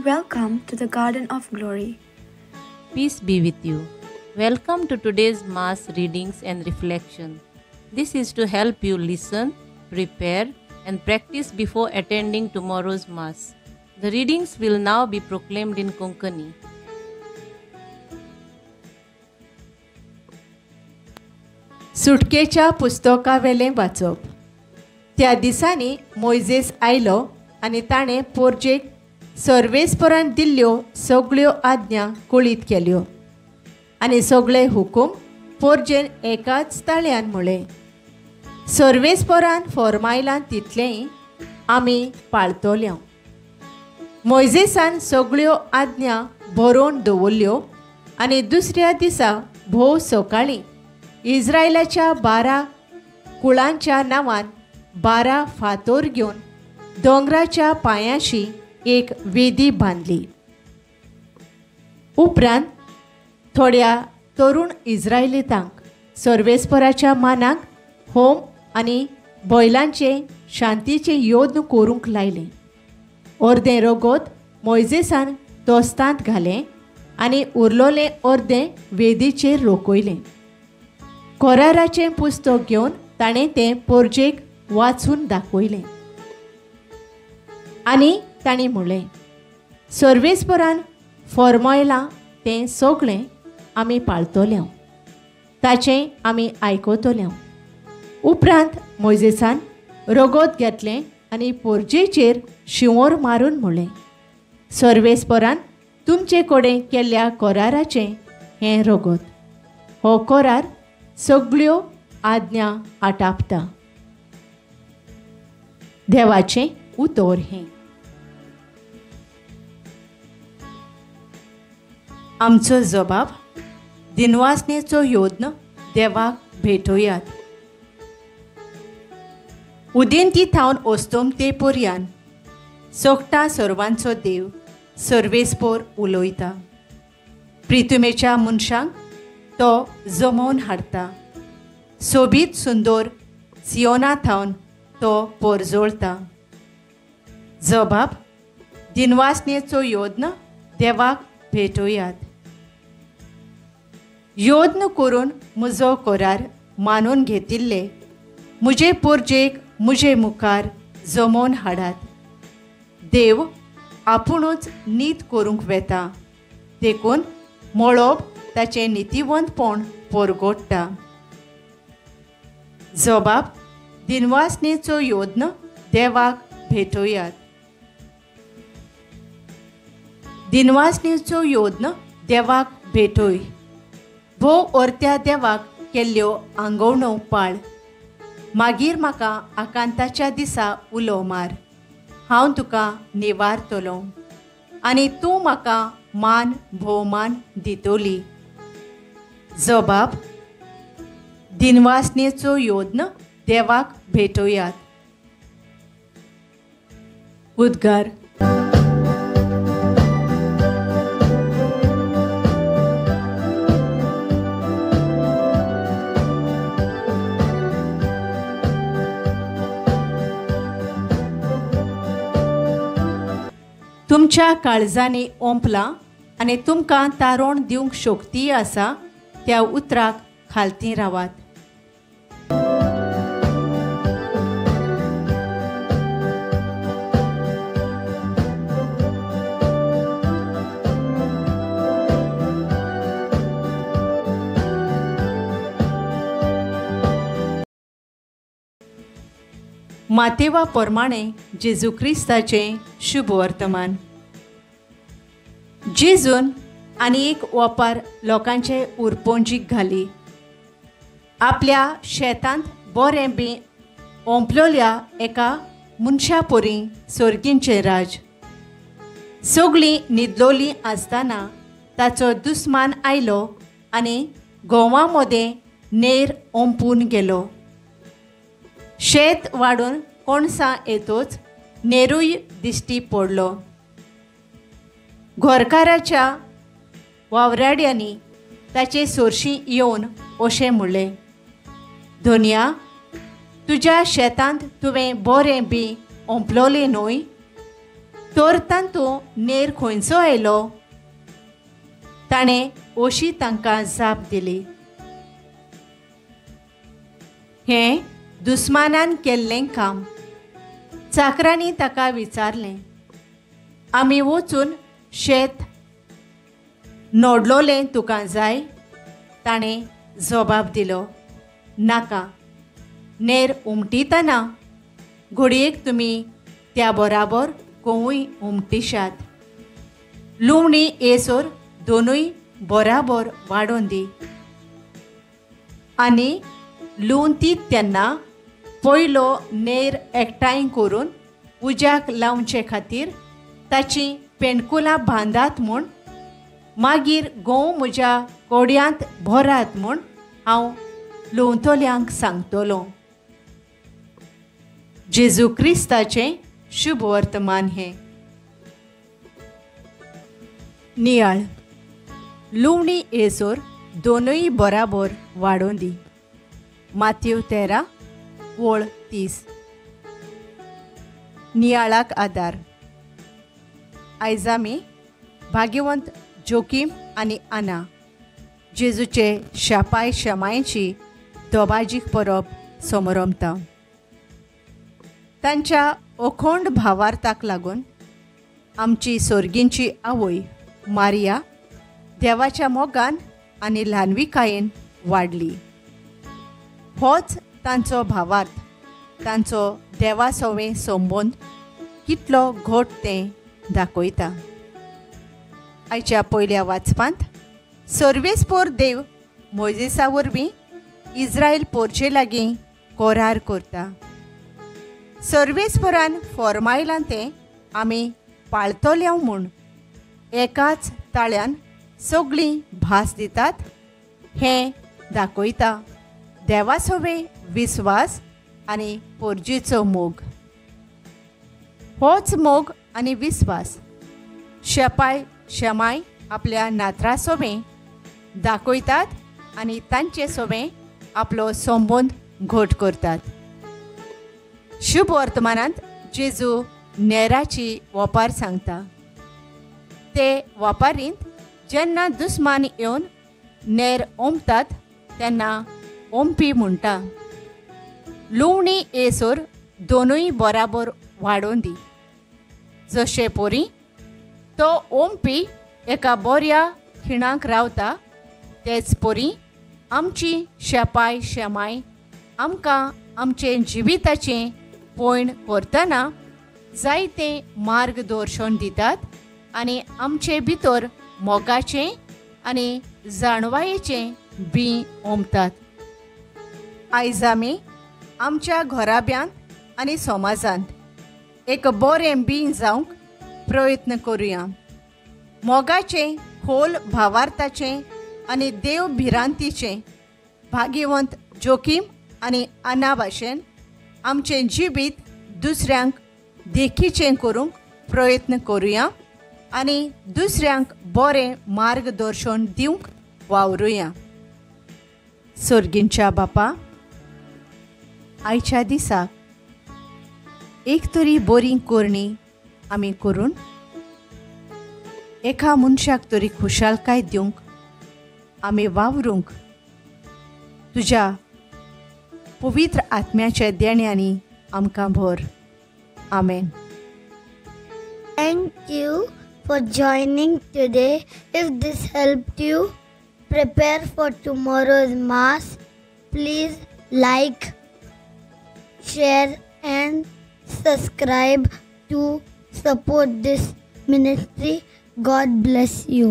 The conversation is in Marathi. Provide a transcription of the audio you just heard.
Welcome to the Garden of Glory. Peace be with you. Welcome to today's Mass readings and reflection. This is to help you listen, prepare, and practice before attending tomorrow's Mass. The readings will now be proclaimed in Konkani. सुटकेच्या पुस्तकावेलें वाचप. त्या दिसांनी मोइजेस आयलो आनी ताणें पोरजेक सर्वेस्परान दिल्ल्यो सगळ्यो आज्ञा कुळीत केल्यो आनी सगळे हुकूम पोरजेन एकाच ताळ्यान म्हळे. सर्वेस्परान फॉर्मायलां तितलेंय आमी पाळतल्यो. मोइजेसान सगळ्यो आज्ञा बरोवन दवरल्यो आनी दुसऱ्या दिसा भोव सकाळीं इस्रायलाच्या 12 कुळांच्या नांवान 12 फातोर घेवन दोंगराच्या पांयाशी एक वेदी बांदली. उपरांत थोड्या तरुण इस्रायलितांक सर्वेस्पराच्या मानाक होम आनी बैलांचे शांतीचे योद्न करूंक लायले. अर्दें रगत मोइजेसान तोस्तांत घालें आनी उरलोलें अर्दें वेदीचेर रोखयलें. कोराराचें पुस्तक घेवन ताणें तें पोरजेक वाचून दाखयलें आनी ताणें म्हणलें, सर्वेस्परान फॉर्मायलां तें सगळें आमी पाळतल्यो, ताचें आमी आयकतल्यो. उपरांत मोइजेसान रगत घेतलें आनी पोरजेचेर शिंवोर मारून म्हणलें, सर्वेस्परान तुमचे कडेन केल्ल्या कोराराचें हें रगत. हो कोरार सगळ्यो आज्ञा आटापता. देवाचें उतर हें. आमचो जबाब दिनवासनेचो योद्न देवाक भेटोयात. उदेंती थावन ओस्तोम ते पर्यान सोगटा सर्वांचो देव सर्वेस्पोर उलोयता. प्रितुमेच्या मनशांक तो जमोवन हाडटा. सोबीत सुंदर सियोना थावन तो पोरजोळता. जबाब दिनवासनेचो योद्न देवाक भेटोयात. योद्न करून म्हजो कोरार मानून घेतिल्ले म्हजे पोरजेक म्हजे मुखार जमोवन हाडात. देव आपुणूच नीत करूंक वेता, देखून मळब ताचें नितिवंतपण परगोडटा. जबाब दिनवासनेचो योद्न देवाक भेटोयात. दिनवासनेचो योद्न देवाक भेटोय. भोव ओर्त्या देवाक केल्ल्यो आंगवण्यो पाळ. मागीर म्हाका आकांताच्या दिसा उलो मार. हांव तुका निवारतलों आनी तूं म्हाका मान भोवमान दितोली. जबाब दिनवासनेचो योद्न देवाक भेटोयात. उद्गार. तुमच्या काळजांनी ओंपलां आनी तुमकां तारोण दिवंक शक्ती आसा त्या उतराक खालती रावात. मातेवा प्रमाणे जेजू क्रिस्ताचें शुभ वर्तमान. जेजून आनी एक वपार लोकांचे उरपोंजीक घाली. आपल्या शेतांत बरें बी ओंपलोल्या एका मनशा पोरी सर्गींचें राज. सगळीं न्हिदलोलीं आसतना ताचो दुस्मान आयलो आनी गोवा मदें नेर ओंपून गेलो. शेत वाडून कोणसां येतोच नेरूय दिश्टी पडलो. घोरकाराच्या वावराड्यांनी ताचे सोरशीं येवन अशें म्हणलें, धोनया, तुज्या शेतांत तुवें बरें बी ओंपलोलें न्हय. तर तांतू नेर खंयचो आयलो? ताणें अशी तांकां जाप दिली, हें दुस्मानान केल्लें काम. चाकरांनी ताका विचारलें, आमी वचून शेत नोडलोलें तुका जाय? ताणें जबाब दिलो, नाका. नेर उमटितना घडयेक तुमी त्या बराबर कोवूय उमटिशात. लुवणी येसोर दोनूय बराबर वाडोवन दी. आनी लुवन ती तेन्ना पयलो नेर एकठांय करून उज्याक लावचे खातीर ताची पेंडकुलां बांदात म्हूण, मागीर गोव म्हज्या कोड्यांत भरात म्हूण हांव लुंवतल्यांक सांगतलों. जेजू क्रिस्ताचें शुभ वर्तमान हें. नियाळ. लुवणी येसोर दोनूय बराबर वाडोवन दी. माथ्यू 13 ओळ 30. नियाळाक आदार. आयज आमी भाग्यवंत जोकीम आनी आना जेजूचे शापाय शमायेची दोबाजीक परब समोरमता. तांच्या अखोंड भावार्थाक लागून आमची सोर्गींची आवय मारिया देवाच्या मोगान आनी ल्हानविकायेन वाडली. होच तांचो भावार्थ, तांचो देवा सोवें संबंद कितलो घट तें दाखयता. आयच्या पयल्या वाचपांत सर्वेस्पोर देव मोजेसा वरवीं इस्रायल पोरचे लागीं कोरार करता. सर्वेस्पोरान फॉर्मायलां तें आमी पाळतल्यो म्हूण एकाच ताळ्यान सगळीं भास दितात हें दाखयता देवा सोवें विस्वास आनी पोरजेचो मोग. होच मोग आनी विस्वास शेपाय शमाय आपल्या नातरा सोवें दाखयतात आनी तांचे सोवें आपलो संबंद घट करतात. शुभ वर्तमानांत जेजू नेराची वपार सांगता. ते वापारींत जेन्ना दुस्मान येवन नेर ओंपतात तेन्ना ओंपी म्हणटा, लुवणी येसोर दोनूय बराबर वाडोवन दी. जशे पोरी तो ओंपी एका बऱ्या खिणाक रावता, तेच पोरी आमची शेपाय शमाय आमकां आमचे जिविताचें पयण करतना जायतें मार्गदर्शन दितात आनी आमचे भितर मोगाचें आनी जाणवायेचें बी ओंपतात. आयज आमी आमच्या घराब्यांत आनी समाजांत एक बरें बीं जावंक प्रयत्न करुया. मोगाचें खोल भावार्थाचें आनी देव भिरांतीचें भाग्यवंत जोकीम आनी आना भाशेन आमचें जिवीत दुसऱ्यांक देखीचें करूंक प्रयत्न करुया आनी दुसऱ्यांक बरें मार्गदर्शन दिवंक वावरुया. सर्गींच्या बापा, आयच्या दिसाक एक तरी बरी करणी आमी करून एका मनशाक तरी खुशालकाय दिवंक आमी वावरूंक तुज्या पवित्र आत्म्याच्या देण्यांनी आमकां भर. आमेन. Thank you for joining today. If this helped you prepare for tomorrow's Mass, please like, share and subscribe to support this ministry. God bless you.